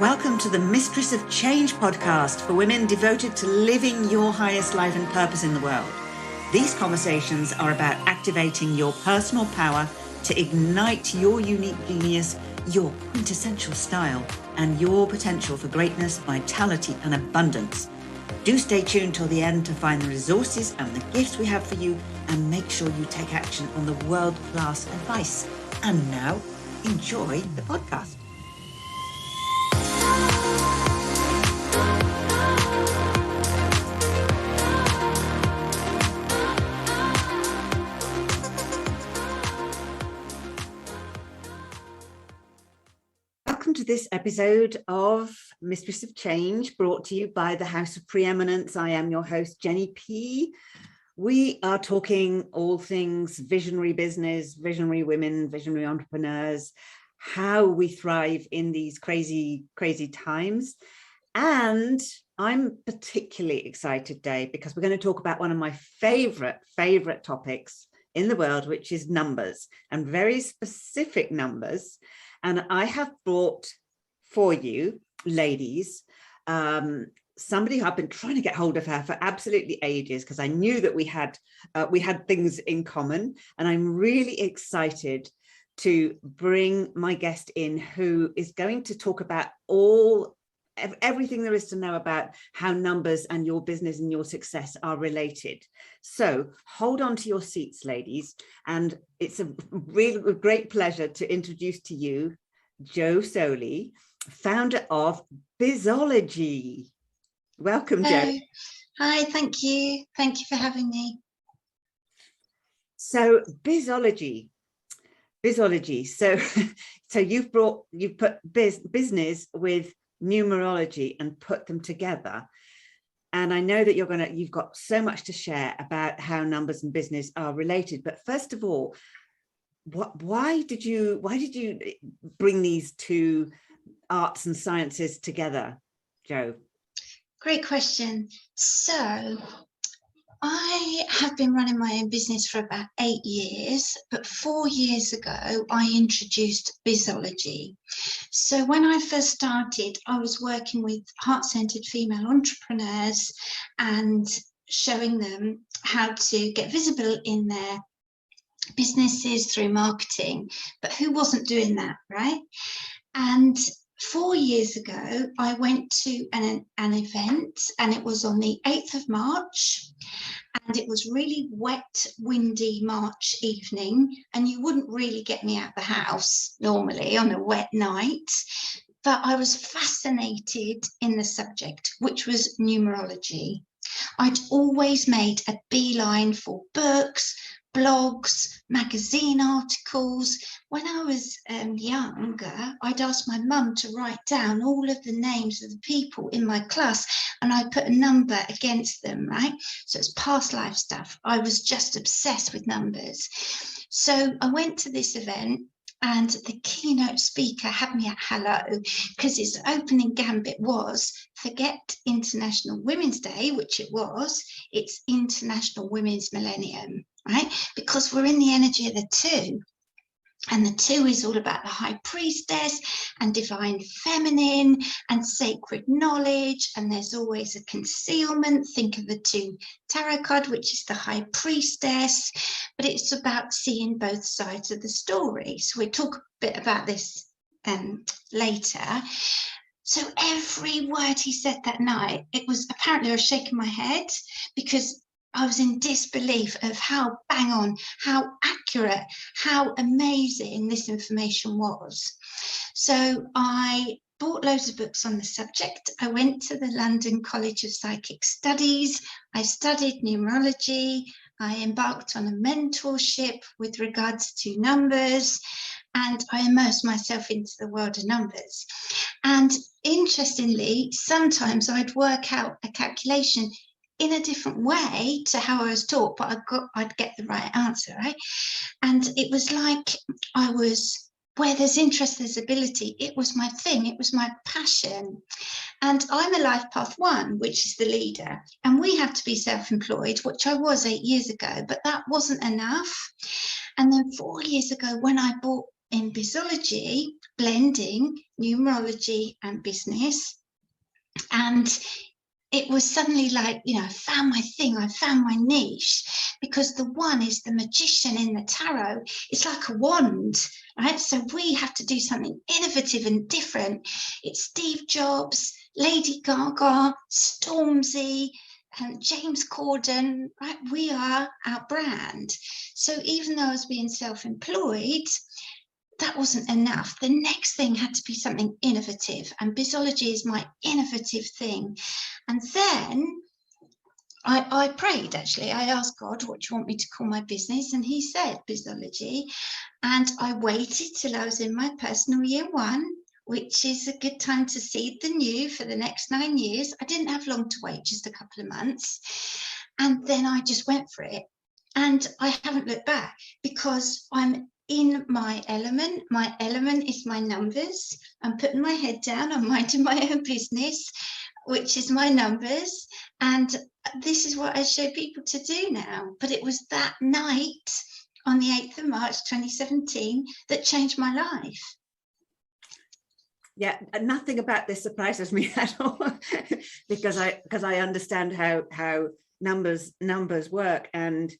Welcome to the Mistress of Change podcast for women devoted to living your highest life and purpose in the world. These conversations are about activating your personal power to ignite your unique genius, your quintessential style, and your potential for greatness, vitality, and abundance. Do stay tuned till the end to find the resources and the gifts we have for you, and make sure you take action on the world-class advice. And now, enjoy the podcast. Welcome to this episode of Mistress of Change, brought to you by the House of Preeminence. I am your host, Jenny P. We are talking all things visionary business, visionary women, visionary entrepreneurs, how we thrive in these crazy, crazy times. And I'm particularly excited today because we're going to talk about one of my favorite topics in the world, which is numbers, and very specific numbers. And I have brought for you, ladies, somebody who I've been trying to get hold of her for absolutely ages, because I knew that we had things in common. And I'm really excited to bring my guest in, who is going to talk about everything there is to know about how numbers and your business and your success are related. So hold on to your seats, ladies. And it's a really great pleasure to introduce to you Jo Soley, founder of Bizology. Welcome, Jo. Hi, thank you. Thank you for having me. So Bizology. So you've put business with numerology and put them together. And I know that you've got so much to share about how numbers and business are related. But first of all, why did you bring these two arts and sciences together, Jo? Great question. So I have been running my own business for about 8 years, but 4 years ago, I introduced Bizology. So when I first started, I was working with heart-centered female entrepreneurs and showing them how to get visible in their businesses through marketing, but who wasn't doing that, right? And 4 years ago, I went to an event, and it was on the 8th of March, and it was really wet, windy March evening, and you wouldn't really get me out of the house normally on a wet night, but I was fascinated in the subject, which was numerology. I'd always made a beeline for books, blogs, magazine articles. When I was younger, I'd asked my mum to write down all of the names of the people in my class, and I put a number against them, right? So it's past life stuff. I was just obsessed with numbers. So I went to this event, and the keynote speaker had me at hello, because its opening gambit was, forget International Women's Day, which it was, it's International Women's Millennium, right? Because we're in the energy of the two. And the two is all about the high priestess and divine feminine and sacred knowledge. And there's always a concealment. Think of the two tarot card, which is the high priestess. But it's about seeing both sides of the story. So we'll talk a bit about this later. So every word he said that night, it was apparently I was shaking my head, because I was in disbelief of how bang on, how accurate, how amazing this information was. So I bought loads of books on the subject. I went to the London College of Psychic Studies. I studied numerology. I embarked on a mentorship with regards to numbers, and I immersed myself into the world of numbers. And interestingly, sometimes I'd work out a calculation in a different way to how I was taught, but I'd get the right answer, right? And it was like I was, where there's interest, there's ability. It was my thing. It was my passion. And I'm a life path 1, which is the leader. And we have to be self-employed, which I was 8 years ago, but that wasn't enough. And then 4 years ago, when I bought in Bizology, blending numerology and business. And it was suddenly like, you know, I found my thing, I found my niche, because the one is the magician in the tarot. It's like a wand, right? So we have to do something innovative and different. It's Steve Jobs, Lady Gaga, Stormzy, and James Corden, right? We are our brand. So even though I was being self-employed, that wasn't enough. The next thing had to be something innovative, and Bizology is my innovative thing. And then I prayed, actually. I asked God, what do you want me to call my business? And he said Bizology. And I waited till I was in my personal year 1, which is a good time to seed the new for the next 9 years. I didn't have long to wait, just a couple of months. And then I just went for it. And I haven't looked back, because I'm in my element. My element is my numbers. I'm putting my head down, I'm minding my own business, which is my numbers. And this is what I show people to do now. But it was that night on the 8th of March 2017 that changed my life. Yeah, nothing about this surprises me at all, because I understand how numbers work. And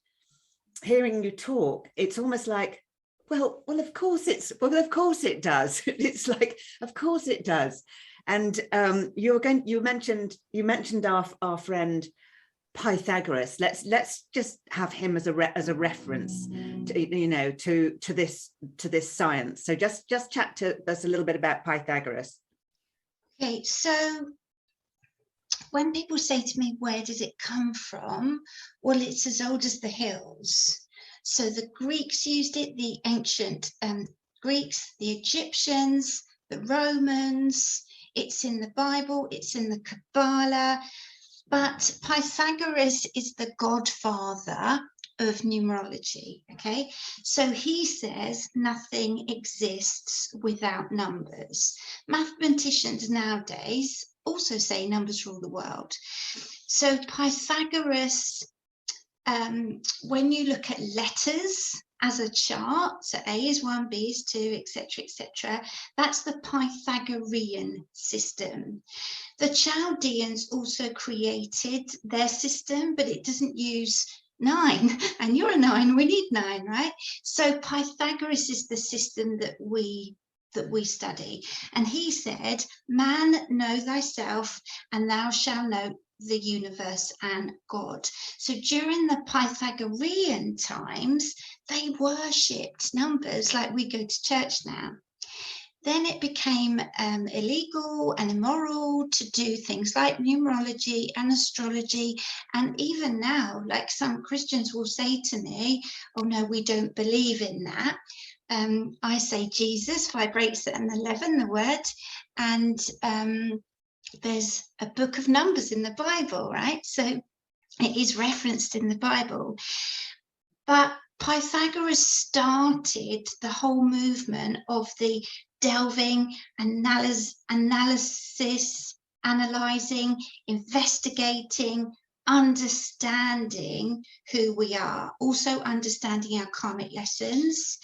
hearing you talk, it's almost like, well, of course it does. It's like, of course it does. And you mentioned our friend Pythagoras. Let's just have him as a reference to this science. So just chat to us a little bit about Pythagoras. Okay, so when people say to me, where does it come from? Well, it's as old as the hills. So the Greeks used it, the ancient Greeks, the Egyptians, the Romans. It's in the Bible, it's in the Kabbalah. But Pythagoras is the godfather of numerology, okay? So he says nothing exists without numbers. Mathematicians nowadays also say numbers rule the world. So Pythagoras, when you look at letters as a chart, so A is 1, B is 2, etc., that's the Pythagorean system. The Chaldeans also created their system, but it doesn't use 9, and you're a 9, we need 9, right? So Pythagoras is the system that we study. And he said, man, know thyself, and thou shalt know the universe and God. So during the Pythagorean times, they worshipped numbers like we go to church now. Then it became illegal and immoral to do things like numerology and astrology. And even now, like some Christians will say to me, oh no, we don't believe in that. I say Jesus vibrates at an 11, the word, and there's a book of numbers in the Bible, right? So it is referenced in the Bible. But Pythagoras started the whole movement of the delving, analysis, analyzing, investigating, understanding who we are, also understanding our karmic lessons,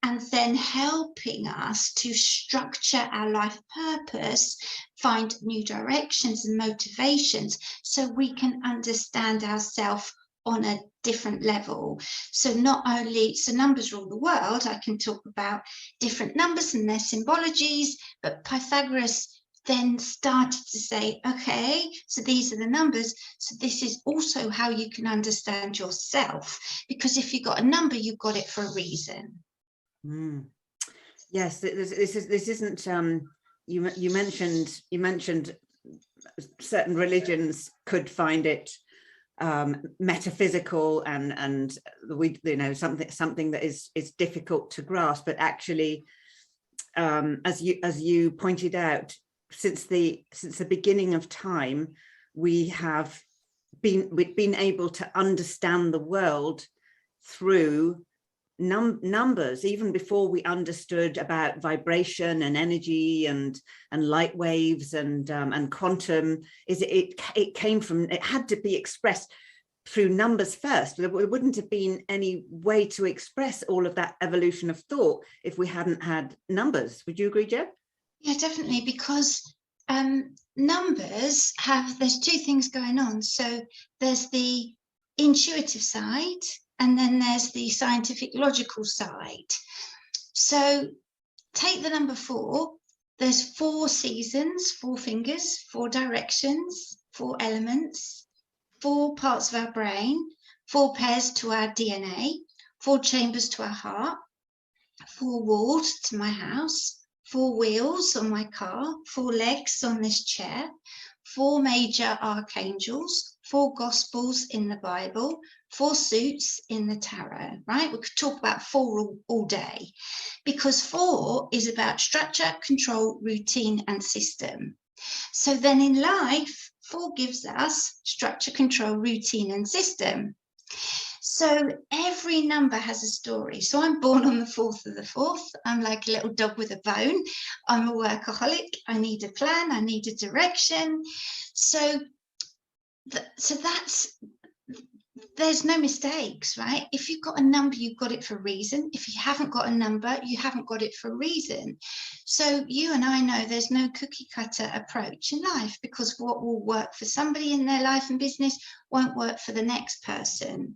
and then helping us to structure our life purpose, find new directions and motivations, so we can understand ourselves on a different level. So not only, so numbers rule the world, I can talk about different numbers and their symbologies, but Pythagoras then started to say, okay, so these are the numbers, so this is also how you can understand yourself, because if you got a number, you got it for a reason. Yes, this isn't you mentioned certain religions could find it metaphysical and something that is difficult to grasp, but actually as you pointed out, since the beginning of time, we have been able to understand the world through numbers, even before we understood about vibration and energy and light waves and quantum. It came from, it had to be expressed through numbers first. There wouldn't have been any way to express all of that evolution of thought if we hadn't had numbers. Would you agree, Jo? Yeah, definitely, because numbers there's two things going on. So there's the intuitive side, and then there's the scientific logical side. So take the number 4. There's 4 seasons, 4 fingers, 4 directions, 4 elements, 4 parts of our brain, 4 pairs to our DNA, 4 chambers to our heart, 4 walls to my house, 4 wheels on my car, 4 legs on this chair, 4 major archangels, 4 gospels in the Bible, 4 suits in the tarot, right? We could talk about 4 all day, because 4 is about structure, control, routine, and system. So then in life, 4 gives us structure, control, routine, and system. So every number has a story. So I'm born on the 4th of the 4th. I'm like a little dog with a bone. I'm a workaholic. I need a plan. I need a direction. So that's, there's no mistakes, right? If you've got a number, you've got it for a reason. If you haven't got a number, you haven't got it for a reason. So you and I know there's no cookie cutter approach in life, because what will work for somebody in their life and business won't work for the next person.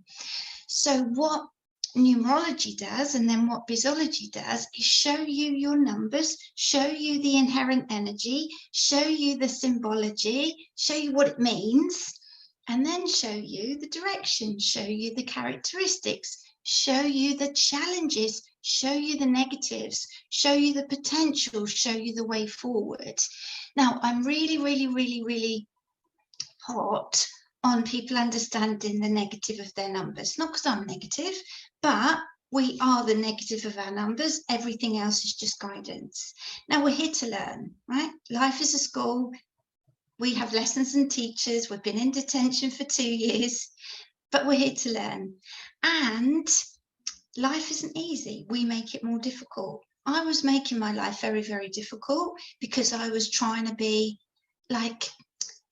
So what numerology does, and then what Bizology does, is show you your numbers, show you the inherent energy, show you the symbology, show you what it means, and then show you the direction, show you the characteristics, show you the challenges, show you the negatives, show you the potential, show you the way forward. Now, I'm really hot on people understanding the negative of their numbers. Not because I'm negative, but we are the negative of our numbers. Everything else is just guidance. Now, we're here to learn, right? Life is a school. We have lessons and teachers. We've been in detention for 2 years, but we're here to learn. And life isn't easy. We make it more difficult. I was making my life very difficult because I was trying to be like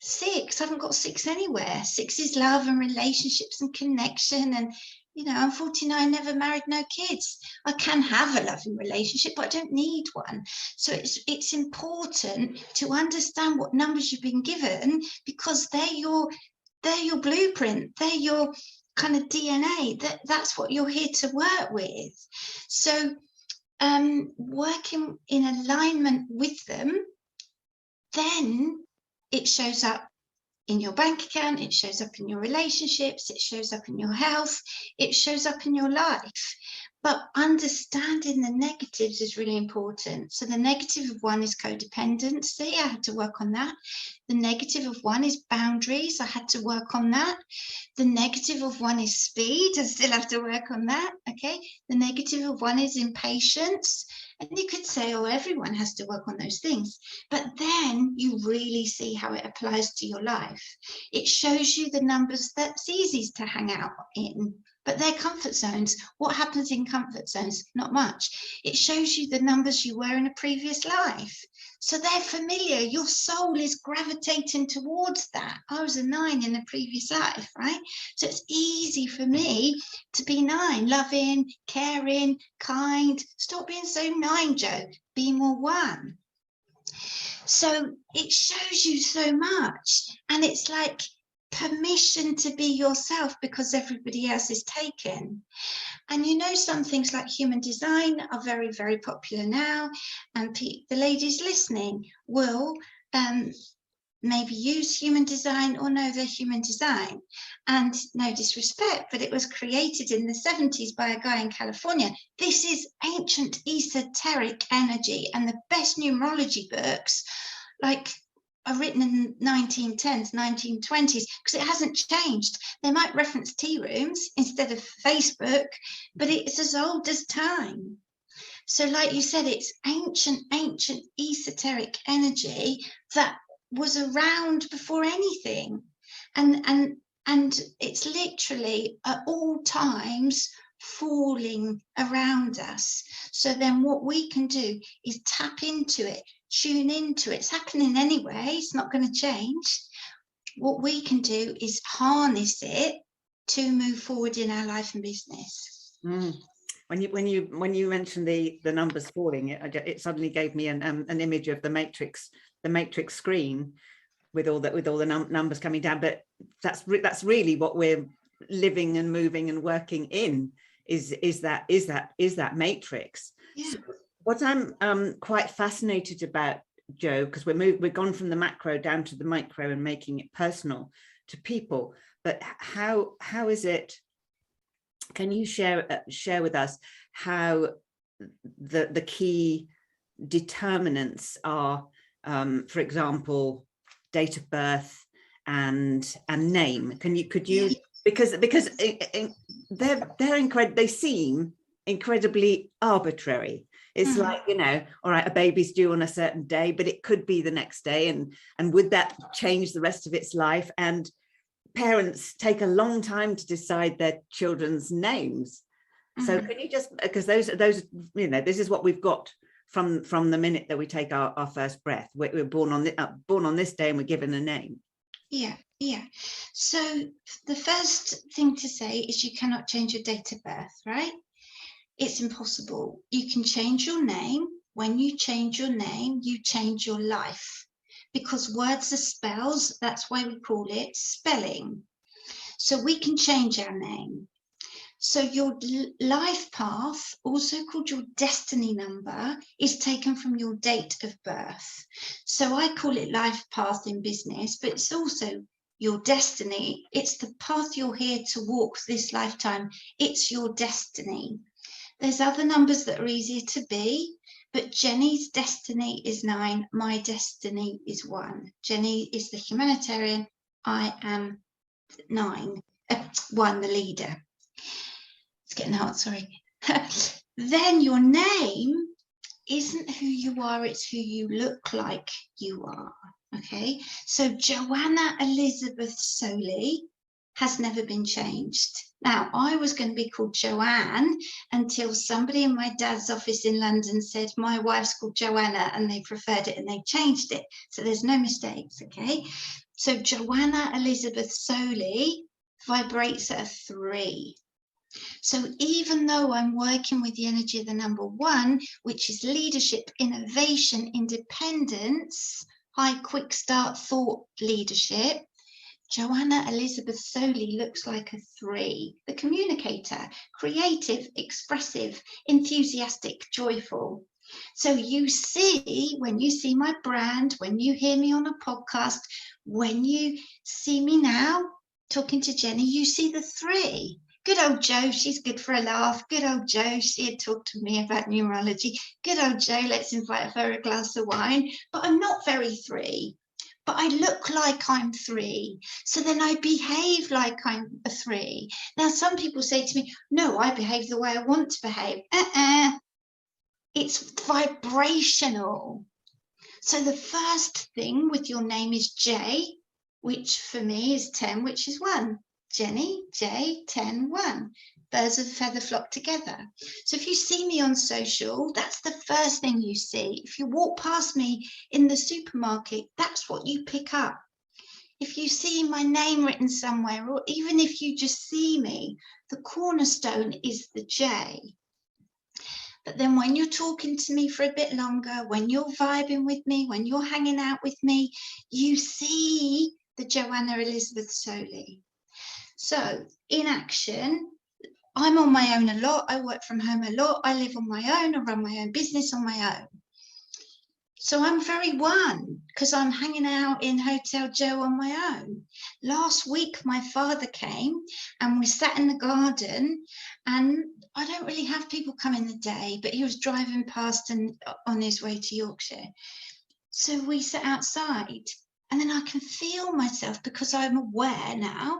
6. I haven't got 6 anywhere. 6 is love and relationships and connection. And, you know, I'm 49, never married, no kids. I can have a loving relationship, but I don't need one. So it's important to understand what numbers you've been given, because they're your blueprint. They're your kind of DNA. That's what you're here to work with. So working in alignment with them, then it shows up in your bank account, it shows up in your relationships, it shows up in your health, it shows up in your life. But understanding the negatives is really important. So the negative of 1 is codependency. I had to work on that. The negative of 1 is boundaries. I had to work on that. The negative of 1 is speed. I still have to work on that. Okay. The negative of 1 is impatience. And you could say, oh, everyone has to work on those things. But then you really see how it applies to your life. It shows you the numbers that's easy to hang out in, but they're comfort zones. What happens in comfort zones? Not much. It shows you the numbers you were in a previous life. So they're familiar. Your soul is gravitating towards that. I was a 9 in a previous life, right? So it's easy for me to be 9, loving, caring, kind. Stop being so 9, Jo. Be more 1. So it shows you so much. And it's like permission to be yourself, because everybody else is taken. And you know, some things like human design are very popular now, and the ladies listening will maybe use human design or know their human design. And no disrespect, but it was created in the 70s by a guy in California. This is ancient esoteric energy, and the best numerology books like are written in 1910s, 1920s, because it hasn't changed. They might reference tea rooms instead of Facebook, but it's as old as time. So like you said, it's ancient esoteric energy that was around before anything. And it's literally at all times falling around us. So then what we can do is tap into it, tune into it. It's happening anyway, it's not going to change. What we can do is harness it to move forward in our life and business. When you mentioned the numbers falling, it suddenly gave me an image of the matrix screen with all the numbers coming down. But that's really what we're living and moving and working in, is that matrix. Yeah. So what I'm quite fascinated about, Jo, because we've gone from the macro down to the micro and making it personal to people, but how is it? Can you share with us how the key determinants are, for example, date of birth and name? Could you because they're incredible. They seem incredibly arbitrary. It's like, all right, a baby's due on a certain day, but it could be the next day, and would that change the rest of its life? And parents take a long time to decide their children's names. So can you just, because those this is what we've got from the minute that we take our first breath. We're born on this day and we're given a name. Yeah. So the first thing to say is you cannot change your date of birth, right? It's impossible. You can change your name. When you change your name, you change your life, because words are spells. That's why we call it spelling. So we can change our name. So your life path, also called your destiny number, is taken from your date of birth. So I call it life path in business, but it's also your destiny. It's the path you're here to walk this lifetime. It's your destiny. There's other numbers that are easier to be, but Jenni's destiny is 9. My destiny is 1. Jenni is the humanitarian. I am 9. 1, the leader. It's getting hot, sorry. Then your name isn't who you are, it's who you look like you are. Okay, so Joanna Elizabeth Soley has never been changed. Now, I was going to be called Joanne until somebody in my dad's office in London said, my wife's called Joanna, and they preferred it and they changed it. So there's no mistakes, okay? So Joanna Elizabeth Soley vibrates at a 3. So even though I'm working with the energy of the number 1, which is leadership, innovation, independence, high quick start thought leadership, Joanna Elizabeth Soley looks like a 3, the communicator, creative, expressive, enthusiastic, joyful. So you see, when you see my brand, when you hear me on a podcast, when you see me now talking to Jenni, you see the 3. Good old Jo, she's good for a laugh. Good old Jo, she had talked to me about numerology. Good old Jo, let's invite her for a glass of wine. But I'm not very 3. But I look like I'm 3. So then I behave like I'm a 3. Now, some people say to me, no, I behave the way I want to behave. It's vibrational. So the first thing with your name is J, which for me is 10, which is 1. Jenni, J, 10, 1. Birds of a feather flock together. So if you see me on social, that's the first thing you see. If you walk past me in the supermarket, that's what you pick up. If you see my name written somewhere, or even if you just see me, the cornerstone is the J. But then when you're talking to me for a bit longer, when you're vibing with me, when you're hanging out with me, you see the Joanna Elizabeth Soley. So in action, I'm on my own a lot. I work from home a lot. I live on my own. I run my own business on my own. So I'm very 1 because I'm hanging out in Hotel Jo on my own. Last week, my father came and we sat in the garden, and I don't really have people come in the day, but he was driving past and on his way to Yorkshire. So we sat outside, and then I can feel myself, because I'm aware now,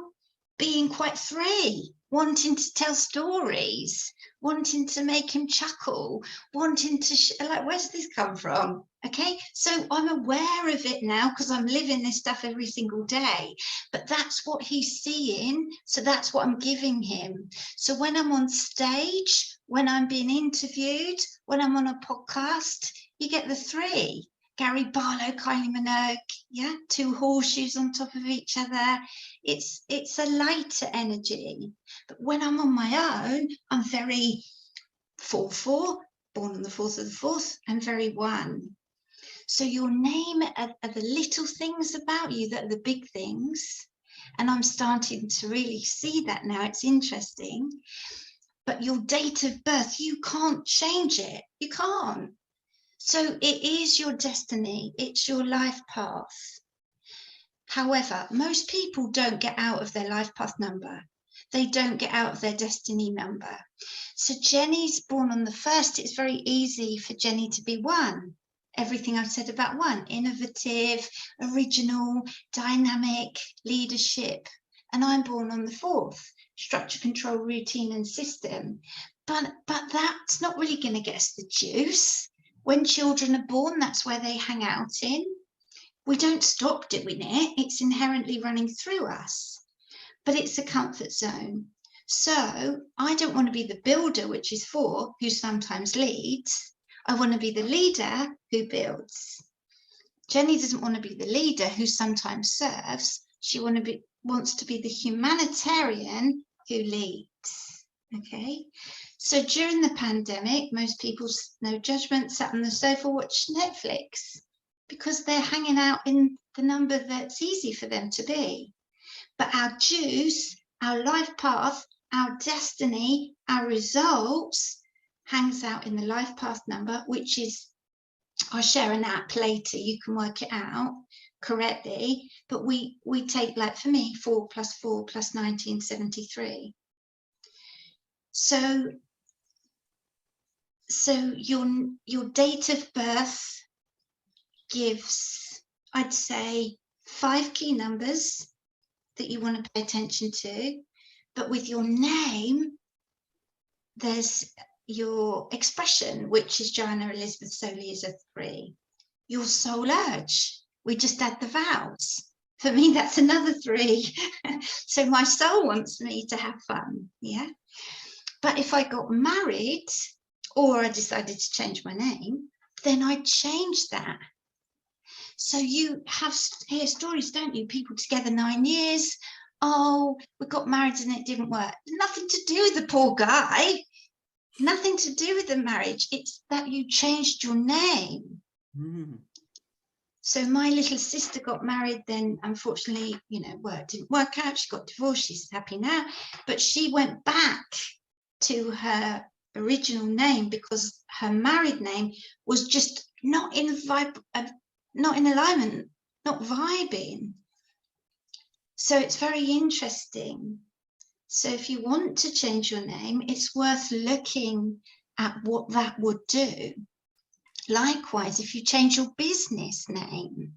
being quite 3, wanting to tell stories, wanting to make him chuckle, wanting to, like, where's this come from? Okay, so I'm aware of it now because I'm living this stuff every single day, but that's what he's seeing, so that's what I'm giving him. So when I'm on stage, when I'm being interviewed, when I'm on a podcast, you get the 3. Gary Barlow, Kylie Minogue, yeah, two horseshoes on top of each other. It's a lighter energy. But when I'm on my own, I'm very 4-4, born on the 4th of the 4th, and very 1. So your name are the little things about you that are the big things. And I'm starting to really see that now. It's interesting. But your date of birth, you can't change it. You can't. So it is your destiny. It's your life path. However, most people don't get out of their life path number. They don't get out of their destiny number. So Jenni's born on the 1st. It's very easy for Jenni to be 1. Everything I've said about 1, innovative, original, dynamic, leadership. And I'm born on the 4th, structure, control, routine, and system. But that's not really going to get us the juice. When children are born, that's where they hang out in. We don't stop doing it. It's inherently running through us, but it's a comfort zone. So I don't want to be the builder, which is 4, who sometimes leads. I want to be the leader who builds. Jenni doesn't want to be the leader who sometimes serves. She wants to be the humanitarian who leads. Okay. So during the pandemic, most people, no judgment, sat on the sofa, watched Netflix because they're hanging out in the number that's easy for them to be. But our juice, our life path, our destiny, our results hangs out in the life path number, which is, I'll share an app later, you can work it out correctly, but we take, like for me, 4 + 4 + 1973. So your date of birth gives, I'd say, 5 key numbers that you want to pay attention to. But with your name, there's your expression, which is Joanna Elizabeth Soley, is a 3. Your soul urge, we just add the vowels. For me, that's another 3. So my soul wants me to have fun, yeah? But if I got married, or I decided to change my name, then I'd change that. So you hear stories, don't you? People together 9 years. Oh, we got married and it didn't work. Nothing to do with the poor guy. Nothing to do with the marriage. It's that you changed your name. Mm. So my little sister got married, then unfortunately, it didn't work out. She got divorced. She's happy now. But she went back to her original name because her married name was just not in alignment, not vibing. So it's very interesting. So if you want to change your name, it's worth looking at what that would do. Likewise, if you change your business name,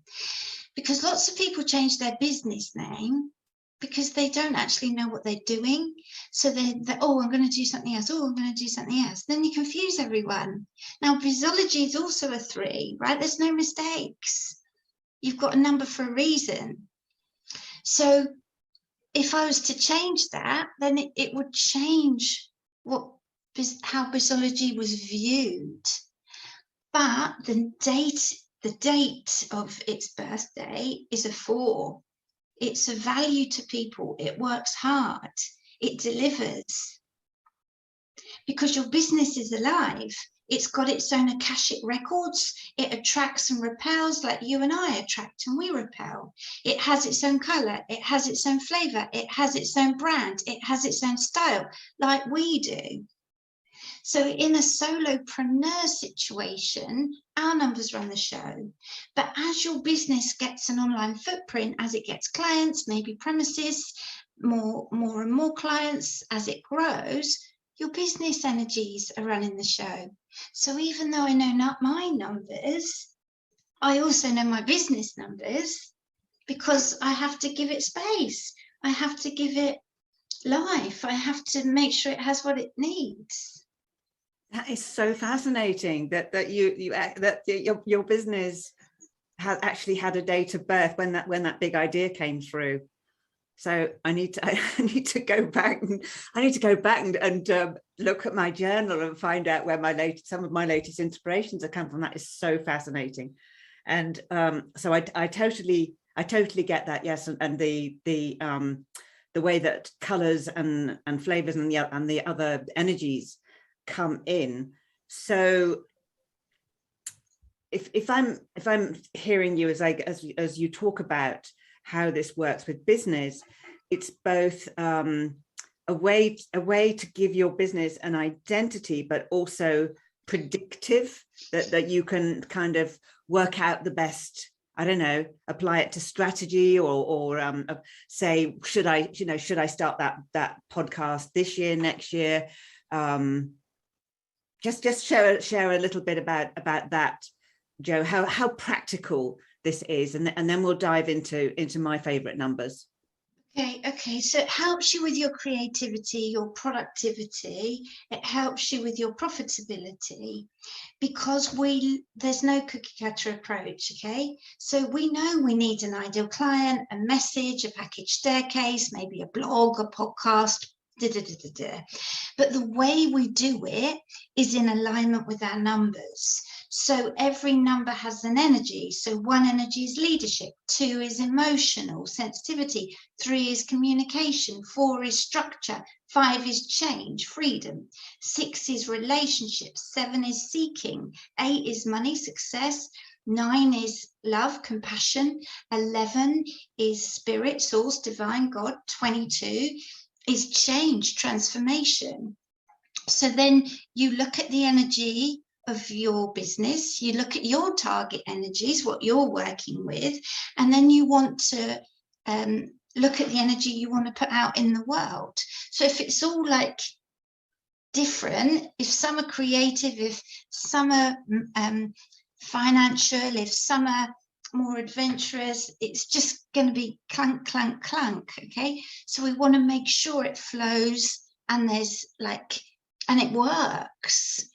because lots of people change their business name because they don't actually know what they're doing. So they're oh, I'm going to do something else. Oh, I'm going to do something else. Then you confuse everyone. Now, Bizology is also a 3, right? There's no mistakes. You've got a number for a reason. So if I was to change that, then it would change how Bizology was viewed. But the date of its birthday is a 4. It's a value to people. It works hard. It delivers. Because your business is alive. It's got its own Akashic records. It attracts and repels like you and I attract and we repel. It has its own color. It has its own flavor. It has its own brand. It has its own style like we do. So in a solopreneur situation, our numbers run the show. But as your business gets an online footprint, as it gets clients, maybe premises, more and more clients, as it grows, your business energies are running the show. So even though I know not my numbers, I also know my business numbers because I have to give it space. I have to give it life. I have to make sure it has what it needs. That is so fascinating that your business has actually had a date of birth when that big idea came through. So I need to go back and look at my journal and find out where some of my latest inspirations have come from. That is so fascinating. And so I totally get that. Yes. And the way that colors and flavors and the other energies come in. So if I'm hearing you as you talk about how this works with business, it's both a way to give your business an identity, but also predictive, that you can kind of work out the best, I don't know, apply it to strategy, or say, should I start that podcast this year, next year? Just share a little bit about that, Jo, how practical this is, and then we'll dive into my favorite numbers. Okay, so it helps you with your creativity, your productivity, it helps you with your profitability, because there's no cookie cutter approach, okay? So we know we need an ideal client, a message, a package staircase, maybe a blog, a podcast, but the way we do it is in alignment with our numbers. So every number has an energy. So 1 energy is leadership, 2 is emotional sensitivity, 3 is communication, 4 is structure, 5 is change, freedom, 6 is relationships, 7 is seeking, 8 is money, success, 9 is love, compassion, 11 is spirit, source, divine, God, 22 is change, transformation. So then you look at the energy of your business, you look at your target energies, what you're working with, and then you want to look at the energy you want to put out in the world. So if it's all like different, if some are creative, if some are financial, if some are more adventurous, it's just going to be clank, clank, clank. Okay, so we want to make sure it flows and there's and it works.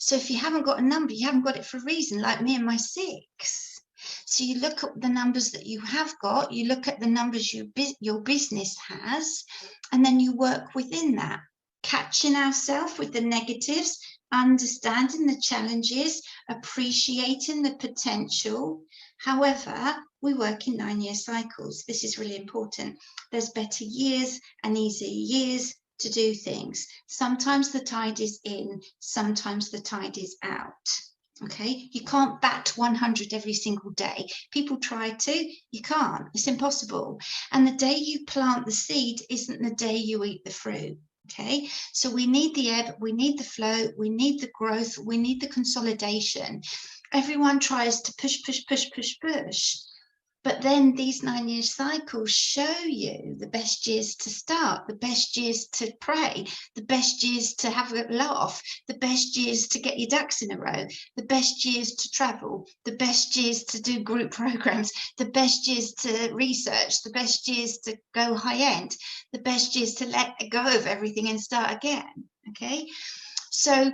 So if you haven't got a number, you haven't got it for a reason, like me and my 6. So you look at the numbers that you have got, you look at the numbers your business has, and then you work within that, catching ourselves with the negatives, understanding the challenges, appreciating the potential. However, we work in 9-year cycles. This is really important. There's better years and easier years to do things. Sometimes the tide is in, sometimes the tide is out. Okay, you can't bat 100 every single day. People try to, you can't, it's impossible. And the day you plant the seed isn't the day you eat the fruit. Okay, so we need the ebb, we need the flow, we need the growth, we need the consolidation. Everyone tries to push, push, push, push, push. But then these 9-year cycles show you the best years to start, the best years to pray, the best years to have a laugh, the best years to get your ducks in a row, the best years to travel, the best years to do group programs, the best years to research, the best years to go high end, the best years to let go of everything and start again. Okay, so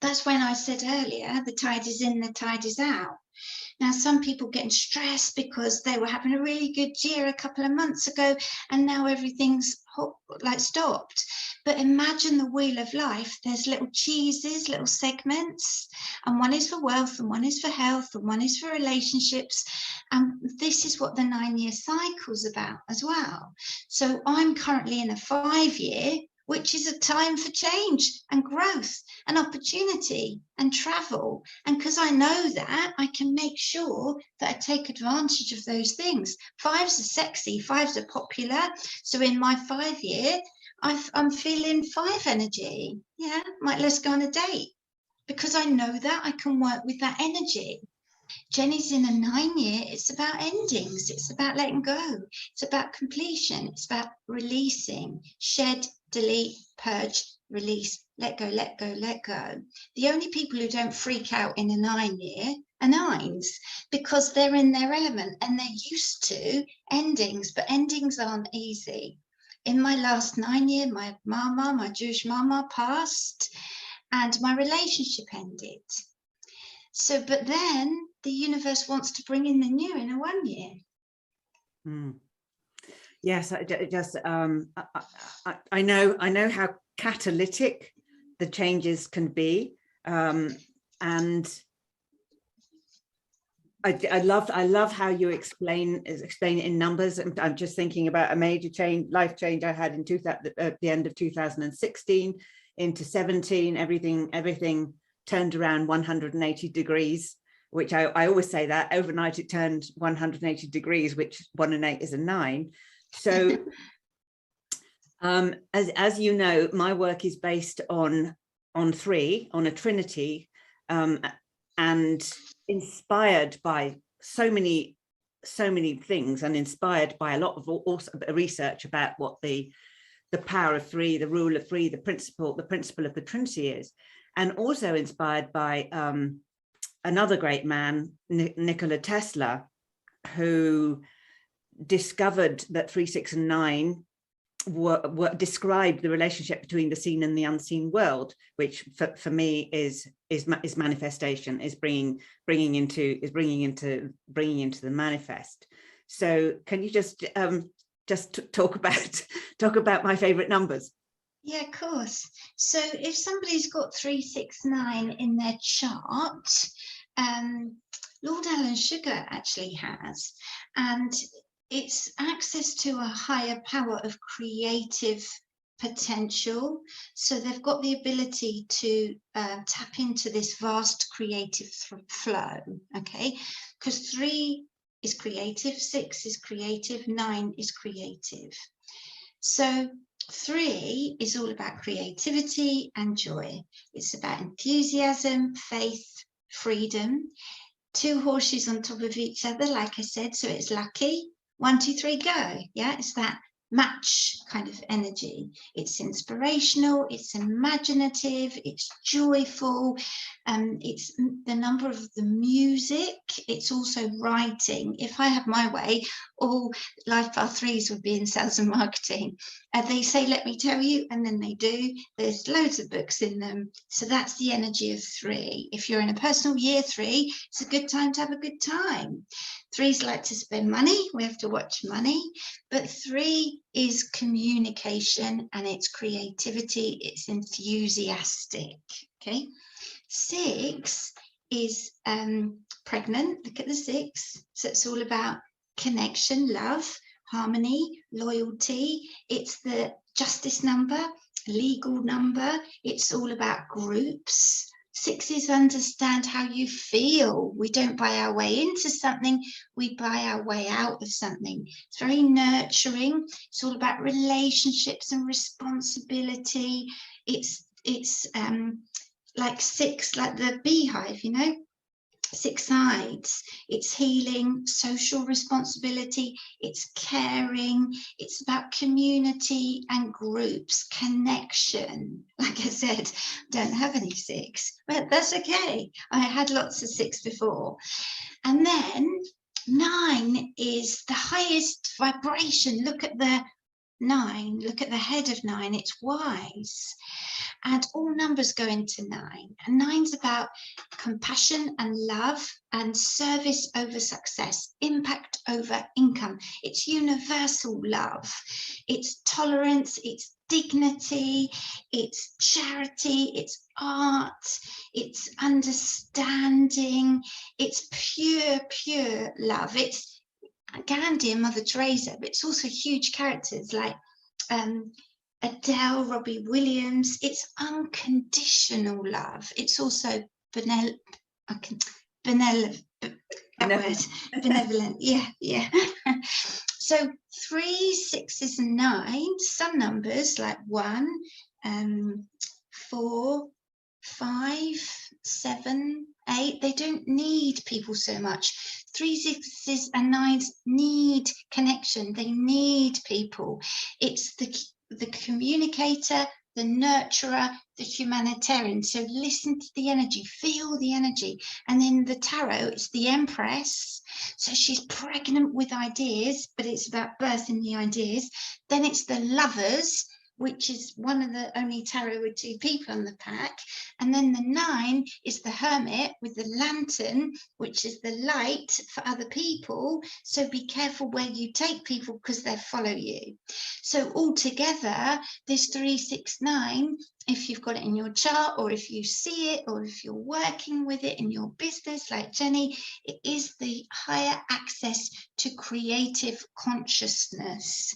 that's when I said earlier, the tide is in, the tide is out. Now, some people getting stressed because they were having a really good year a couple of months ago, and now everything's stopped. But imagine the wheel of life. There's little cheeses, little segments, and one is for wealth, and one is for health, and one is for relationships. And this is what the 9-year cycle's about as well. So I'm currently in a 5-year, which is a time for change and growth and opportunity and travel. And because I know that, I can make sure that I take advantage of those things. 5s are sexy, 5s are popular. So in my 5-year, I'm feeling 5 energy. Yeah, let's go on a date, because I know that I can work with that energy. Jenni's in a 9-year, it's about endings, it's about letting go, it's about completion, it's about releasing, shed, delete, purge, release, let go, let go, let go. The only people who don't freak out in a 9-year are 9s, because they're in their element and they're used to endings, but endings aren't easy. In my last 9-year, my Jewish mama passed and my relationship ended. So, but then the universe wants to bring in the new in a 1-year. Yes, I know how catalytic the changes can be, and I love how you explain it in numbers. I'm just thinking about a major change, life change I had in at the end of 2016 into 17. Everything turned around 180 degrees, which I always say that overnight it turned 180 degrees, which 1 and 8 is a 9. So as you know, my work is based on 3, on a trinity, and inspired by so many things, and inspired by a lot of also research about what the power of 3, the rule of 3, the principle of the Trinity is, and also inspired by another great man, Nikola Tesla, who discovered that 3, 6, and 9 describe the relationship between the seen and the unseen world, which for me is manifestation, is bringing into the manifest. So can you just talk about my favorite numbers? Yeah, of course. So if somebody's got 3, 6, 9 in their chart, Lord Alan Sugar actually has, and it's access to a higher power of creative potential. So they've got the ability to tap into this vast creative flow, okay? Because 3 is creative, 6 is creative, 9 is creative. So 3 is all about creativity and joy. It's about enthusiasm, faith, freedom. 2 horses on top of each other, like I said, so it's lucky. 1, 2, 3, go. Yeah, it's that match kind of energy. It's inspirational, it's imaginative, it's joyful, it's the number of the music, it's also writing. If I had my way, all life path 3s would be in sales and marketing. They say, let me tell you, and then they do. There's loads of books in them. So that's the energy of 3. If you're in a personal year 3, it's a good time to have a good time. 3s like to spend money. We have to watch money. But 3 is communication, and it's creativity. It's enthusiastic. Okay. 6 is pregnant. Look at the 6. So it's all about connection, love, harmony, loyalty. It's the justice number, legal number. It's all about groups. 6s understand how you feel. We don't buy our way into something, we buy our way out of something. It's very nurturing. It's all about relationships and responsibility. It's like 6, like the beehive, you know, 6 sides. It's healing, social responsibility, it's caring, it's about community and groups, connection. Like I said, don't have any 6, but that's okay. I had lots of 6 before. And then 9 is the highest vibration. Look at the 9, look at the head of 9, it's wise. And all numbers go into 9. And 9's about compassion and love and service over success, impact over income. It's universal love. It's tolerance, it's dignity, it's charity, it's art, it's understanding, it's pure love. It's Gandhi and Mother Teresa, but it's also huge characters like Adele, Robbie Williams. It's unconditional love. It's also benevolent. Yeah. So 3, 6s and 9s, some numbers like 1, 4, 5, 7, 8, they don't need people so much. 3, 6s and 9s need connection. They need people. It's the communicator, the nurturer, the humanitarian. So listen to the energy, feel the energy. And in the tarot, it's the Empress. So she's pregnant with ideas, but it's about birthing the ideas. Then it's the Lovers. which is one of the only tarot with 2 people on the pack. And then the 9 is the Hermit with the lantern, which is the light for other people. So be careful where you take people because they'll follow you. So altogether, this 369, if you've got it in your chart, or if you see it, or if you're working with it in your business like Jenny, it is the higher access to creative consciousness.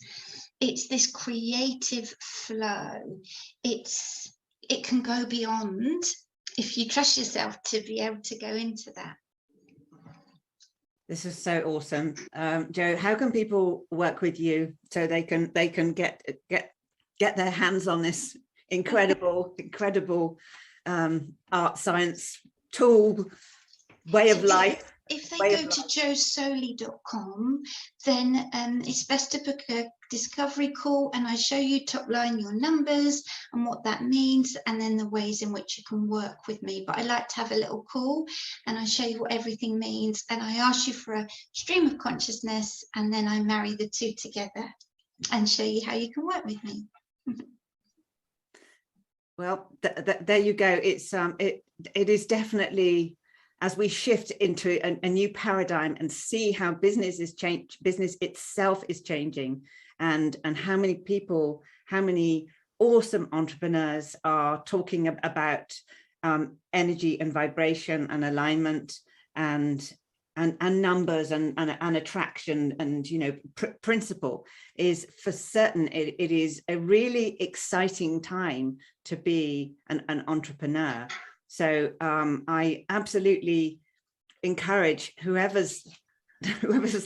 It's this creative flow. It can go beyond, if you trust yourself to be able to go into that. This is so awesome. Jo, how can people work with you so they can get their hands on this incredible art, science, tool, way of life? If they go to josoley.com, then it's best to book a discovery call, and I show you top line your numbers and what that means, and then the ways in which you can work with me. But I like to have a little call and I show you what everything means, and I ask you for a stream of consciousness, and then I marry the 2 together and show you how you can work with me. Well, there you go. It's it is definitely, as we shift into a new paradigm and see how business itself is changing, and how many people, how many awesome entrepreneurs are talking about energy and vibration and alignment and numbers and attraction and, you know, principle, is for certain it is a really exciting time to be an entrepreneur. So I absolutely encourage whoever's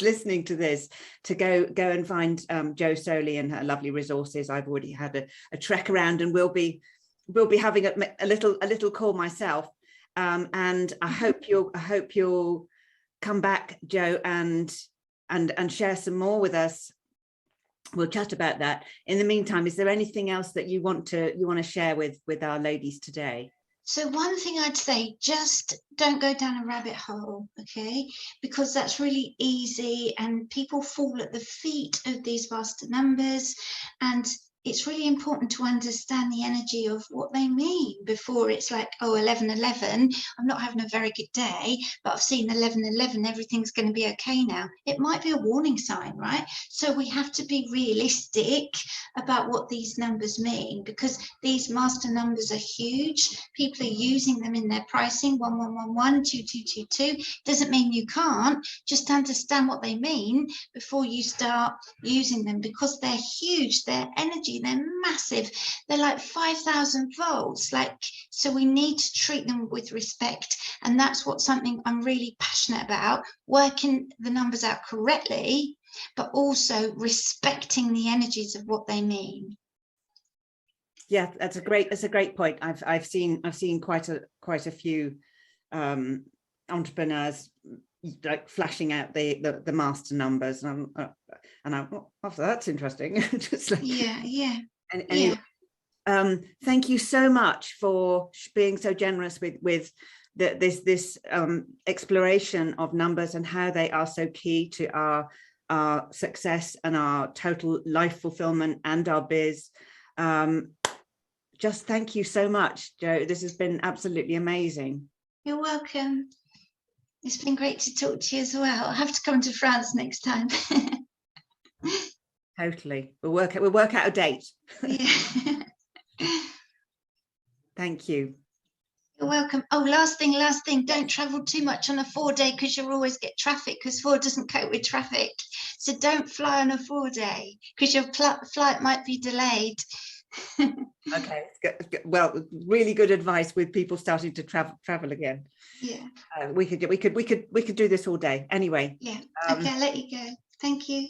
listening to this to go and find Jo Soley and her lovely resources. I've already had a trek around, and we'll be having a little call myself. And I hope you'll come back, Jo, and share some more with us. We'll chat about that. In the meantime, is there anything else that you want to share with our ladies today? So one thing I'd say, just don't go down a rabbit hole, okay? Because that's really easy, and people fall at the feet of these vast numbers, and it's really important to understand the energy of what they mean before it's like, oh, 11:11, I'm not having a very good day, but I've seen 11:11, everything's going to be okay now. It might be a warning sign, right? So we have to be realistic about what these numbers mean, because these master numbers are huge. People are using them in their pricing, 1111, 2222. Doesn't mean you can't. Just understand what they mean before you start using them, because they're huge, they're energy, they're massive, they're like 5,000 volts, like, so we need to treat them with respect. And that's something I'm really passionate about, working the numbers out correctly, but also respecting the energies of what they mean. Yeah, that's a great point. I've seen quite a few entrepreneurs like flashing out the master numbers, and I'm oh, that's interesting. Just like, yeah. And anyway, thank you so much for being so generous with this exploration of numbers and how they are so key to our success and our total life fulfillment and our biz. Just thank you so much, Jo. This has been absolutely amazing. You're welcome. It's been great to talk to you as well. I'll have to come to France next time. Totally. We'll work out a date. Yeah. Thank you. You're welcome. Oh, last thing, don't travel too much on a 4-day, because you'll always get traffic, because 4 doesn't cope with traffic. So don't fly on a 4-day, because your flight might be delayed. Okay, well, really good advice with people starting to travel again. Yeah. We could do this all day. Anyway. Yeah. Okay, I'll let you go. Thank you.